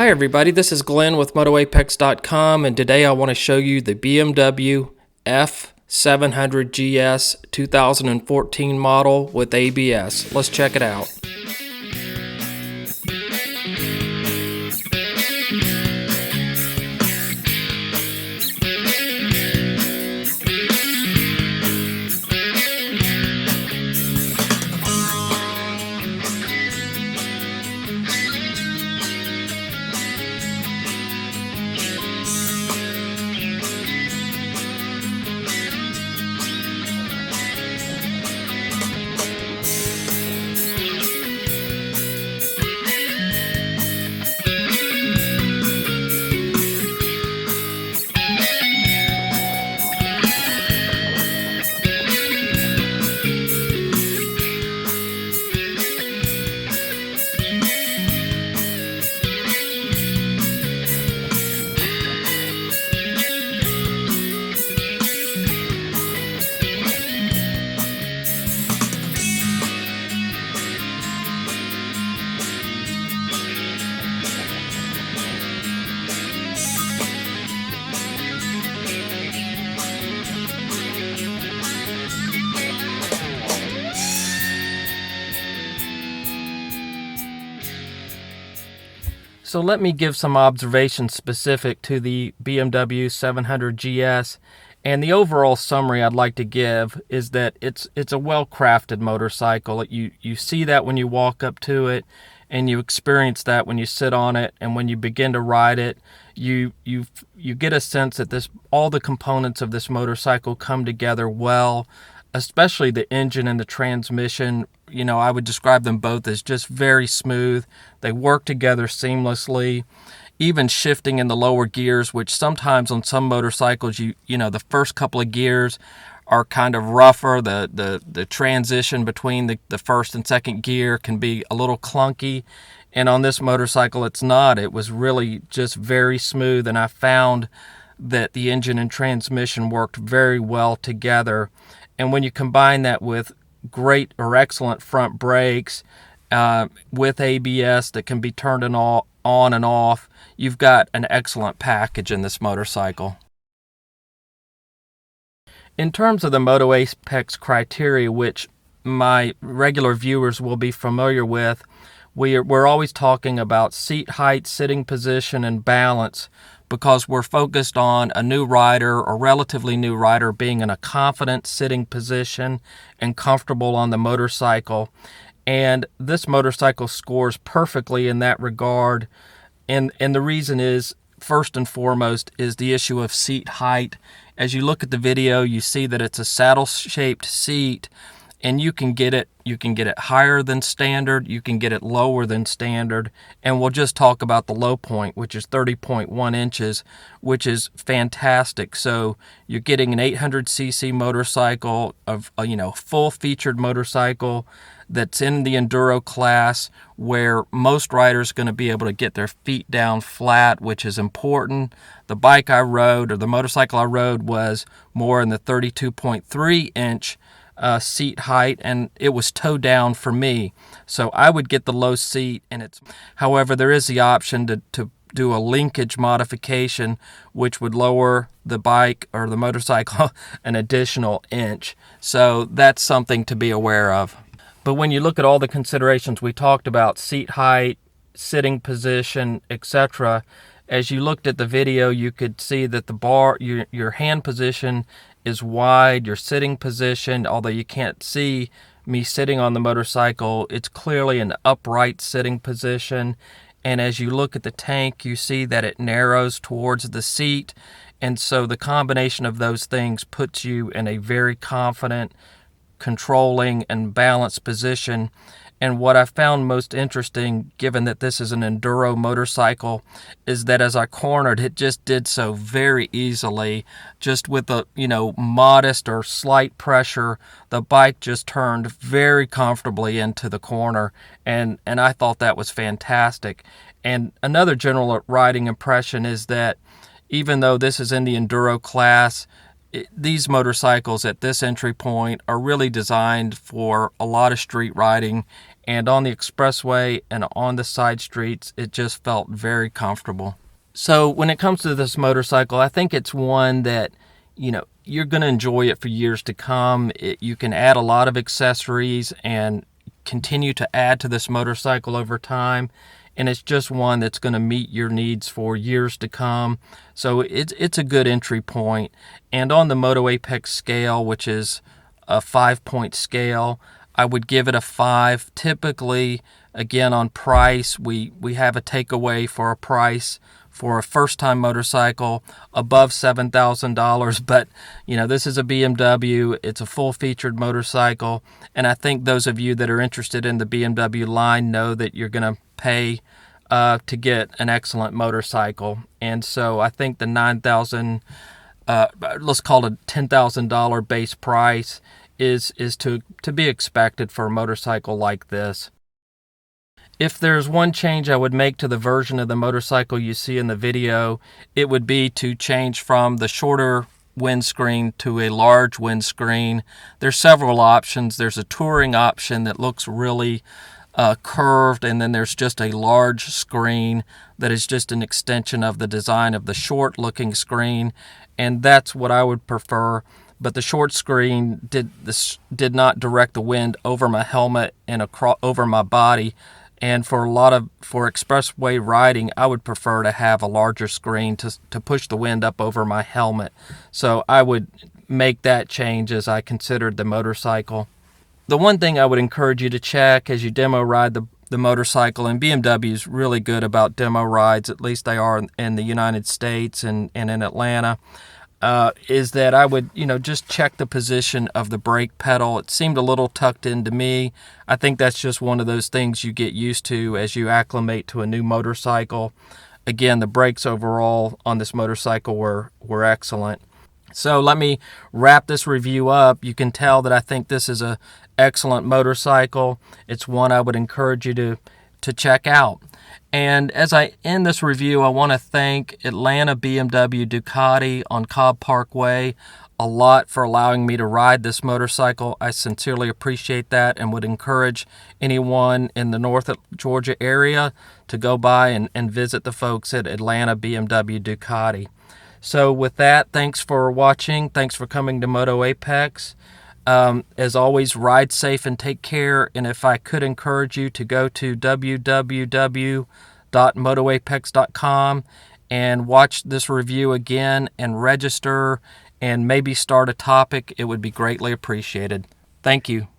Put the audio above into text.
Hi everybody, this is Glenn with MotoApex.com, and today I want to show you the BMW F700Gs 2014 model with ABS. Let's check it out. So let me give some observations specific to the BMW 700GS, and the overall summary I'd like to give is that it's a well-crafted motorcycle. You see that when you walk up to it, and you experience that when you sit on it, and when you begin to ride it, you get a sense that all the components of this motorcycle come together well, especially the engine and the transmission. You know, I would describe them both as just very smooth. They work together seamlessly, even shifting in the lower gears, which sometimes on some motorcycles, you know, the first couple of gears are kind of rougher. The transition between the first and second gear can be a little clunky. And on this motorcycle, it's not. It was really just very smooth, and I found that the engine and transmission worked very well together. And when you combine that with great or excellent front brakes with ABS that can be turned on and off, you've got an excellent package in this motorcycle. In terms of the Moto Apex criteria, which my regular viewers will be familiar with, we're always talking about seat height, sitting position, and balance, because we're focused on a new rider or relatively new rider being in a confident sitting position and comfortable on the motorcycle. And this motorcycle scores perfectly in that regard. And the reason is, first and foremost, is the issue of seat height. As you look at the video, you see that it's a saddle-shaped seat, and you can get it higher than standard, you can get it lower than standard, and we'll just talk about the low point, which is 30.1 inches, which is fantastic. So you're getting an 800cc motorcycle, of full featured motorcycle that's in the enduro class, where most riders are going to be able to get their feet down flat, which is important. The bike I rode, or the motorcycle I rode, was more in the 32.3 inch seat height, and it was toe down for me, so I would get the low seat. However, there is the option to do a linkage modification, which would lower the bike or the motorcycle an additional inch. So that's something to be aware of. But when you look at all the considerations we talked about, seat height, sitting position, etc., as you looked at the video, you could see that the bar, your hand position is wide, your sitting position, although you can't see me sitting on the motorcycle, it's clearly an upright sitting position. And as you look at the tank, you see that it narrows towards the seat. And so the combination of those things puts you in a very confident, controlling, and balanced position. And what I found most interesting, given that this is an enduro motorcycle, is that as I cornered, it just did so very easily. Just with a modest or slight pressure, the bike just turned very comfortably into the corner, and I thought that was fantastic. And another general riding impression is that even though this is in the enduro class, these motorcycles at this entry point are really designed for a lot of street riding, and on the expressway and on the side streets, it just felt very comfortable. So when it comes to this motorcycle, I think it's one that, you're going to enjoy it for years to come. You can add a lot of accessories and continue to add to this motorcycle over time, and it's just one that's going to meet your needs for years to come. So it's a good entry point. And on the Moto Apex scale, which is a 5-point scale, I would give it a 5. Typically, again, on price, we have a takeaway for a price for a first-time motorcycle above $7,000, but this is a BMW. It's a full-featured motorcycle, and I think those of you that are interested in the BMW line know that you're going to pay to get an excellent motorcycle. And so I think the $9,000, let's call it $10,000 base price, is to be expected for a motorcycle like this. If there's one change I would make to the version of the motorcycle you see in the video, it would be to change from the shorter windscreen to a large windscreen. There's several options. There's a touring option that looks really curved, and then there's just a large screen that is just an extension of the design of the short looking screen, and that's what I would prefer. But the short screen did not direct the wind over my helmet and over my body. And for expressway riding, I would prefer to have a larger screen to push the wind up over my helmet. So I would make that change as I considered the motorcycle. The one thing I would encourage you to check as you demo ride the motorcycle, and BMW is really good about demo rides, at least they are in the United States and in Atlanta, is that I would, just check the position of the brake pedal. It seemed a little tucked into me. I think that's just one of those things you get used to as you acclimate to a new motorcycle. Again, the brakes overall on this motorcycle were excellent. So let me wrap this review up. You can tell that I think this is an excellent motorcycle. It's one I would encourage you to check out. And as I end this review, I want to thank Atlanta BMW Ducati on Cobb Parkway a lot for allowing me to ride this motorcycle. I sincerely appreciate that and would encourage anyone in the North Georgia area to go by and visit the folks at Atlanta BMW Ducati. So with that, thanks for watching. Thanks for coming to Moto Apex. As always, ride safe and take care. And if I could encourage you to go to www.motoapex.com and watch this review again and register and maybe start a topic, it would be greatly appreciated. Thank you.